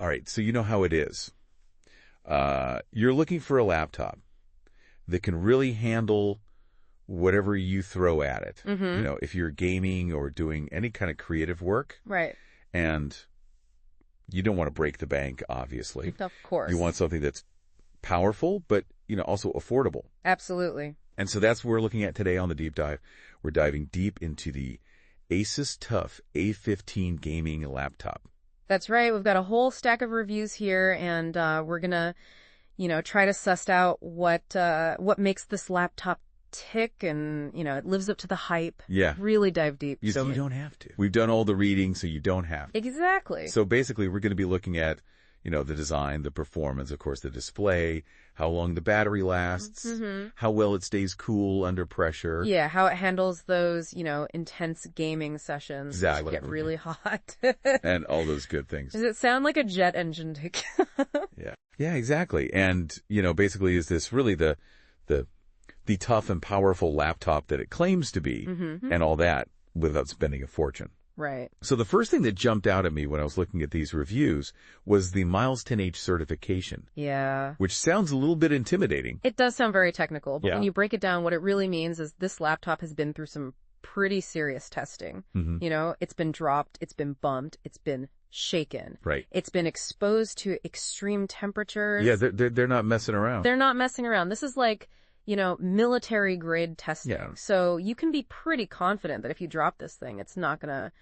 All right, so you know how it is. You're looking for a laptop that can really handle whatever you throw at it. You know, if you're gaming or doing any kind of creative work. Right. And you don't want to break the bank, obviously. Of course. You want something that's powerful, but, you know, also affordable. Absolutely. And so that's what we're looking at today on the deep dive. We're diving deep into the ASUS TUF A15 gaming laptop. That's right. We've got a whole stack of reviews here, and we're gonna, try to suss out what makes this laptop tick, and it lives up to the hype. Yeah. Really dive deep. You don't have to. We've done all the reading, so you don't have to. Exactly. So basically, we're going to be looking at, the design, the performance, of course, the display, how long the battery lasts, how well it stays cool under pressure. Yeah, how it handles those, intense gaming sessions. Exactly. That get really hot. And all those good things. Does it sound like a jet engine tick? Yeah. Yeah, exactly. And, basically is this really the tough and powerful laptop that it claims to be and all that without spending a fortune. Right. So the first thing that jumped out at me when I was looking at these reviews was the Miles 10H certification. Yeah. Which sounds a little bit intimidating. It does sound very technical, but Yeah. when you break it down, what it really means is this laptop has been through some pretty serious testing. It's been dropped, it's been bumped, it's been shaken. Right. It's been exposed to extreme temperatures. Yeah, they're not messing around. They're not messing around. This is like, military grade testing. Yeah. So you can be pretty confident that if you drop this thing, it's not gonna,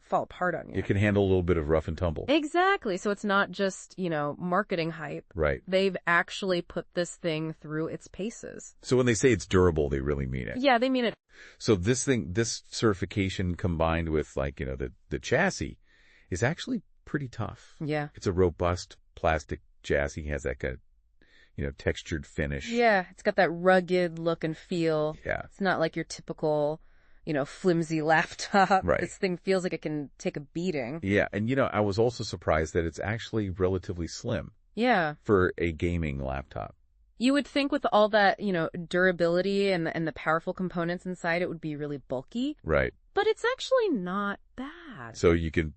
fall apart on you. It can handle a little bit of rough and tumble. Exactly. So it's not just, marketing hype. Right. They've actually put this thing through its paces. So when they say it's durable, they really mean it. Yeah, they mean it. So this certification combined with the chassis is actually pretty tough. Yeah. It's a robust plastic chassis, has that kind of, textured finish. Yeah, it's got that rugged look and feel. Yeah. It's not like your typical, flimsy laptop. Right. This thing feels like it can take a beating. Yeah, and I was also surprised that it's actually relatively slim. Yeah. For a gaming laptop. You would think with all that, durability and the powerful components inside, it would be really bulky. Right. But it's actually not bad. So you can,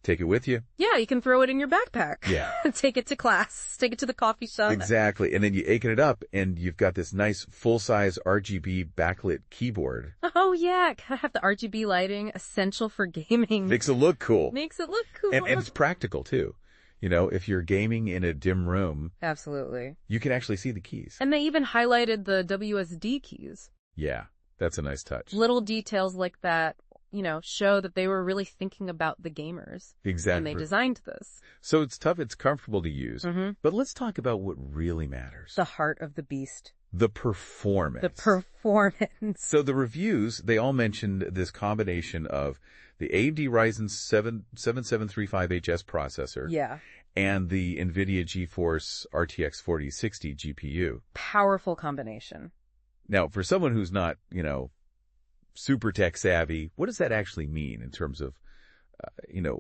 take it with you. Yeah, you can throw it in your backpack. Yeah. Take it to class. Take it to the coffee shop. Exactly. And then you open it up and you've got this nice full-size RGB backlit keyboard. Oh, yeah. Gotta have the RGB lighting. Essential for gaming. Makes it look cool. Makes it look cool. And it's practical, too. If you're gaming in a dim room. Absolutely. You can actually see the keys. And they even highlighted the WSD keys. Yeah. That's a nice touch. Little details like that, show that they were really thinking about the gamers. Exactly. When they designed this. So it's tough, it's comfortable to use. But let's talk about what really matters. The heart of the beast. The performance. The performance. So the reviews, they all mentioned this combination of the AMD Ryzen 7735HS processor. Yeah. And the NVIDIA GeForce RTX 4060 GPU. Powerful combination. Now, for someone who's not, super tech savvy, what does that actually mean in terms of,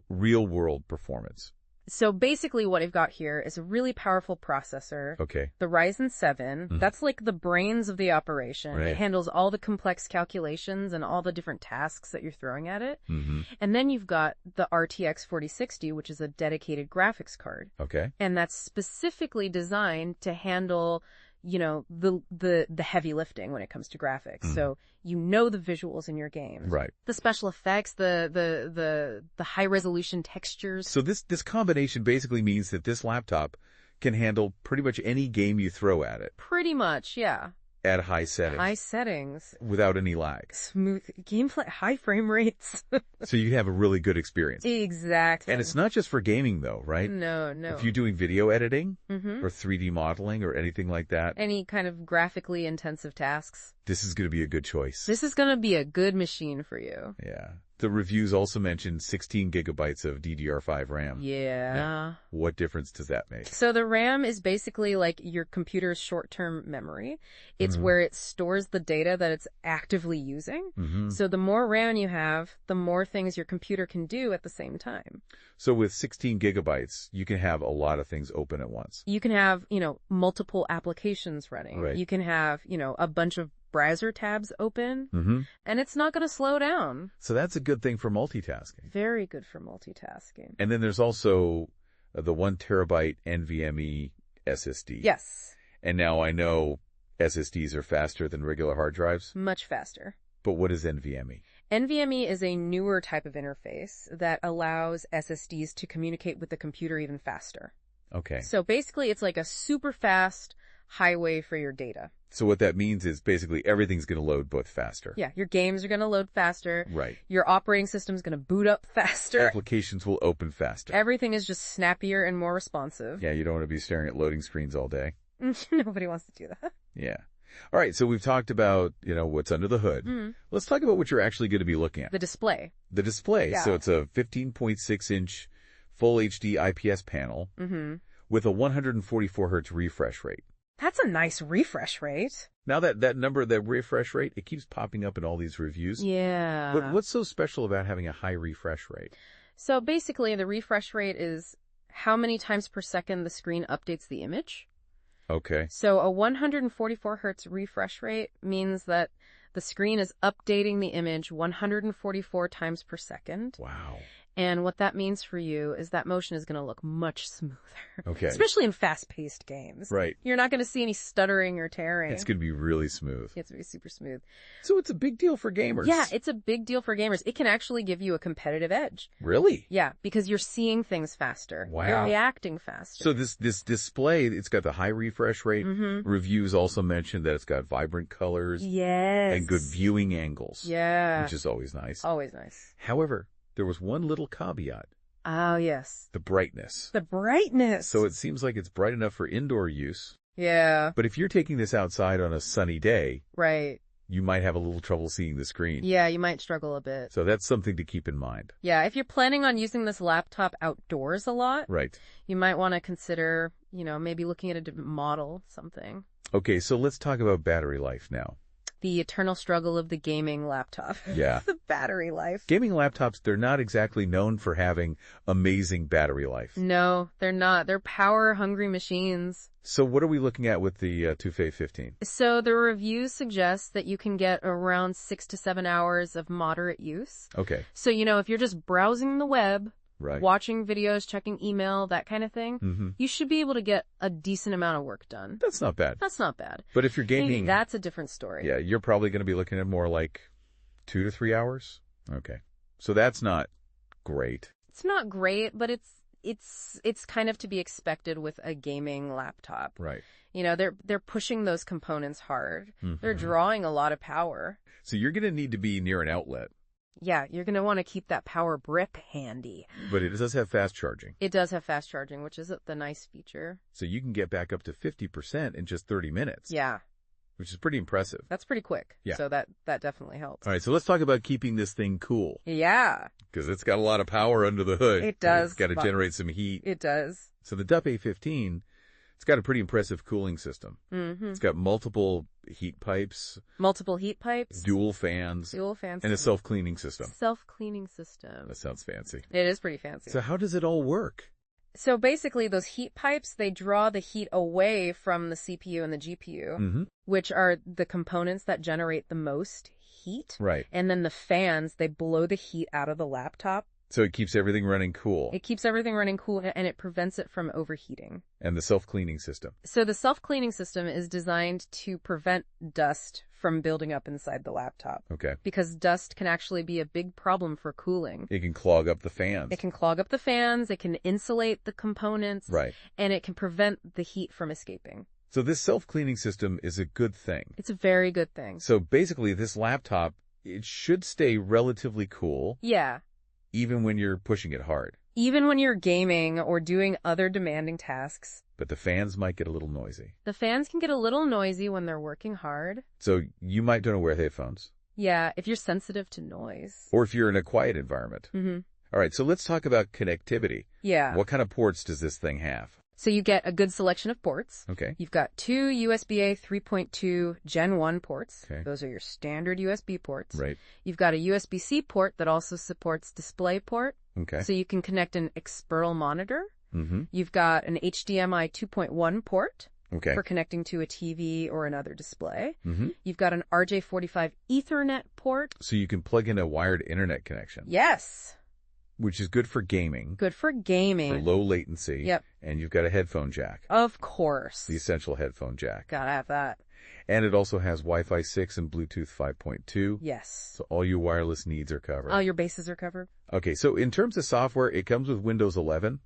real world performance? So basically what I've got here is a really powerful processor. Okay. The Ryzen 7. That's like the brains of the operation. Right. It handles all the complex calculations and all the different tasks that you're throwing at it. And then you've got the RTX 4060, which is a dedicated graphics card. Okay. And that's specifically designed to handle, the heavy lifting when it comes to graphics. So the visuals in your games. Right. The special effects, the high resolution textures. So this combination basically means that this laptop can handle pretty much any game you throw at it. Pretty much, yeah. At high settings. High settings. Without any lag. Smooth gameplay, high frame rates. So you have a really good experience. Exactly. And it's not just for gaming though, right? No. If you're doing video editing or 3D modeling or anything like that. Any kind of graphically intensive tasks. This is going to be a good choice. This is going to be a good machine for you. Yeah. The reviews also mentioned 16 gigabytes of DDR5 RAM. Yeah. Now, what difference does that make? So the RAM is basically like your computer's short-term memory. It's where it stores the data that it's actively using. So the more RAM you have, the more things your computer can do at the same time. So with 16 gigabytes, you can have a lot of things open at once. You can have, multiple applications running. Right. You can have, a bunch of browser tabs open, and it's not going to slow down. So that's a good thing for multitasking. Very good for multitasking. And then there's also the 1 terabyte NVMe SSD. Yes. And now I know SSDs are faster than regular hard drives. Much faster. But what is NVMe? NVMe is a newer type of interface that allows SSDs to communicate with the computer even faster. Okay. So basically, it's like a super fast highway for your data. So what that means is basically everything's going to load both faster. Yeah, your games are going to load faster. Right. Your operating system's going to boot up faster. Applications will open faster. Everything is just snappier and more responsive. Yeah, you don't want to be staring at loading screens all day. Nobody wants to do that. Yeah. All right, so we've talked about, what's under the hood. Let's talk about what you're actually going to be looking at. The display. The display. Yeah. So it's a 15.6-inch full HD IPS panel with a 144 hertz refresh rate. That's a nice refresh rate. Now that number, that refresh rate, it keeps popping up in all these reviews. Yeah. But what's so special about having a high refresh rate? So basically, the refresh rate is how many times per second the screen updates the image. Okay. So a 144 hertz refresh rate means that the screen is updating the image 144 times per second. Wow. And what that means for you is that motion is going to look much smoother. Okay. Especially in fast-paced games. Right. You're not going to see any stuttering or tearing. It's going to be really smooth. It's going to be super smooth. So it's a big deal for gamers. Yeah, it's a big deal for gamers. It can actually give you a competitive edge. Really? Yeah, because you're seeing things faster. Wow. You're reacting faster. So this display, it's got the high refresh rate. Reviews also mentioned that it's got vibrant colors. Yes. And good viewing angles. Yeah. Which is always nice. Always nice. However, there was one little caveat. Oh, yes. The brightness. The brightness. So it seems like it's bright enough for indoor use. Yeah. But if you're taking this outside on a sunny day, right, you might have a little trouble seeing the screen. Yeah, you might struggle a bit. So that's something to keep in mind. Yeah, if you're planning on using this laptop outdoors a lot, right, you might want to consider, maybe looking at a different model, something. Okay, so let's talk about battery life now. The eternal struggle of the gaming laptop. Yeah. The battery life. Gaming laptops, they're not exactly known for having amazing battery life. No, they're not. They're power-hungry machines. So what are we looking at with the TUF A15? So the reviews suggest that you can get around 6 to 7 hours of moderate use. Okay. So, if you're just browsing the web, right, watching videos, checking email, that kind of thing, you should be able to get a decent amount of work done. That's not bad. That's not bad. But if you're gaming... Maybe that's a different story. Yeah, you're probably going to be looking at more like 2 to 3 hours? Okay. So that's not great. It's not great, but it's kind of to be expected with a gaming laptop. Right. They're pushing those components hard. They're drawing a lot of power. So you're going to need to be near an outlet. Yeah, you're going to want to keep that power brick handy. But it does have fast charging. It does have fast charging, which is the nice feature. So you can get back up to 50% in just 30 minutes. Yeah. Which is pretty impressive. That's pretty quick. Yeah. So that definitely helps. All right, so let's talk about keeping this thing cool. Yeah. Because it's got a lot of power under the hood. It does. It's got to generate some heat. It does. So the TUF A15, it's got a pretty impressive cooling system. It's got multiple heat pipes. Multiple heat pipes. Dual fans. And a self-cleaning system. Self-cleaning system. That sounds fancy. It is pretty fancy. So how does it all work? So basically, those heat pipes, they draw the heat away from the CPU and the GPU, which are the components that generate the most heat. Right. And then the fans, they blow the heat out of the laptop. So it keeps everything running cool. It keeps everything running cool, and it prevents it from overheating. And the self-cleaning system. So the self-cleaning system is designed to prevent dust from building up inside the laptop. Okay. Because dust can actually be a big problem for cooling. It can clog up the fans. It can clog up the fans, it can insulate the components. Right. And it can prevent the heat from escaping. So this self-cleaning system is a good thing. It's a very good thing. So basically, this laptop, it should stay relatively cool. Yeah. Even when you're pushing it hard. Even when you're gaming or doing other demanding tasks. But the fans might get a little noisy. The fans can get a little noisy when they're working hard. So you might want to wear headphones. Yeah, if you're sensitive to noise. Or if you're in a quiet environment. All right, so let's talk about connectivity. Yeah. What kind of ports does this thing have? So you get a good selection of ports. Okay. You've got 2 USB-A 3.2 Gen 1 ports. Okay. Those are your standard USB ports. Right. You've got a USB-C port that also supports DisplayPort. Okay. So you can connect an external monitor. You've got an HDMI 2.1 port. Okay. for connecting to a TV or another display. Mm-hmm. You've got an RJ45 Ethernet port. So you can plug in a wired internet connection. Yes. Which is good for gaming. Good for gaming. For low latency. Yep. And you've got a headphone jack. Of course. The essential headphone jack. Gotta have that. And it also has Wi-Fi 6 and Bluetooth 5.2. Yes. So all your wireless needs are covered. All your bases are covered. Okay, so in terms of software, it comes with Windows 11,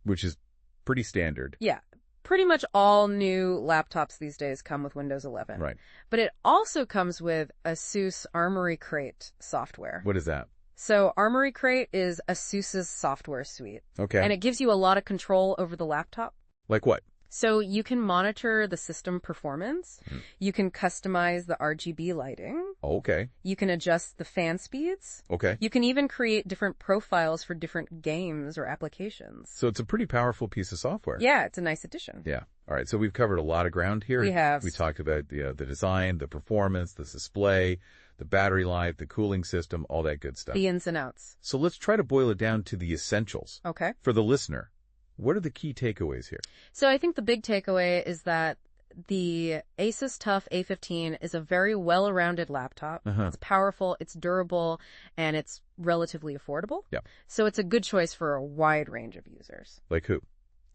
which is pretty standard. Yeah. Pretty much all new laptops these days come with Windows 11. Right. But it also comes with ASUS Armory Crate software. What is that? So Armory Crate is ASUS's software suite. Okay. And it gives you a lot of control over the laptop. Like what? So you can monitor the system performance. You can customize the RGB lighting. Okay. You can adjust the fan speeds. Okay. You can even create different profiles for different games or applications. So it's a pretty powerful piece of software. Yeah, it's a nice addition. Yeah. All right. So we've covered a lot of ground here. We have. We talked about the design, the performance, the display, the battery life, the cooling system, all that good stuff. The ins and outs. So let's try to boil it down to the essentials. Okay. For the listener, what are the key takeaways here? So I think the big takeaway is that the ASUS TUF A15 is a very well-rounded laptop. It's powerful, it's durable, and it's relatively affordable. Yeah. So it's a good choice for a wide range of users. Like who?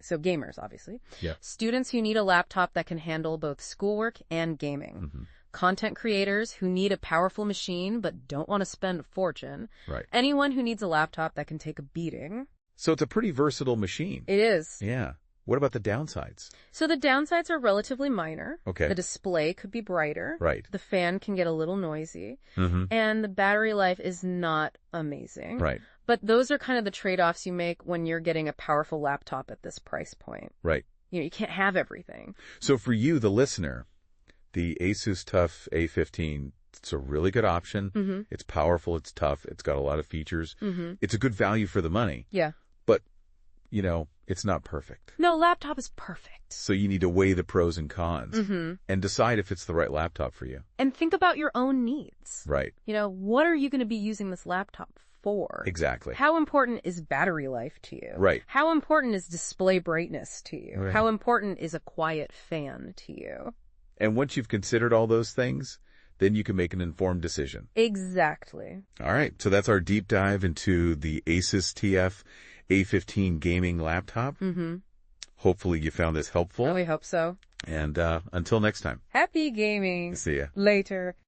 So gamers, obviously. Yeah. Students who need a laptop that can handle both schoolwork and gaming. Content creators who need a powerful machine but don't want to spend a fortune. Right. Anyone who needs a laptop that can take a beating. So it's a pretty versatile machine. It is. Yeah. What about the downsides? So the downsides are relatively minor. Okay. The display could be brighter. Right. The fan can get a little noisy. And the battery life is not amazing. Right. But those are kind of the trade-offs you make when you're getting a powerful laptop at this price point. Right. You know, you can't have everything. So for you, the listener, the ASUS TUF A15, it's a really good option. It's powerful. It's tough. It's got a lot of features. It's a good value for the money. Yeah. But, you know, it's not perfect. No, laptop is perfect. So you need to weigh the pros and cons and decide if it's the right laptop for you. And think about your own needs. Right. You know, what are you going to be using this laptop for? Exactly. How important is battery life to you? Right. How important is display brightness to you? Right. How important is a quiet fan to you? And once you've considered all those things, then you can make an informed decision. Exactly. All right. So that's our deep dive into the ASUS TUF A15 gaming laptop. Hopefully you found this helpful. Oh, we hope so. And until next time. Happy gaming. See ya. Later.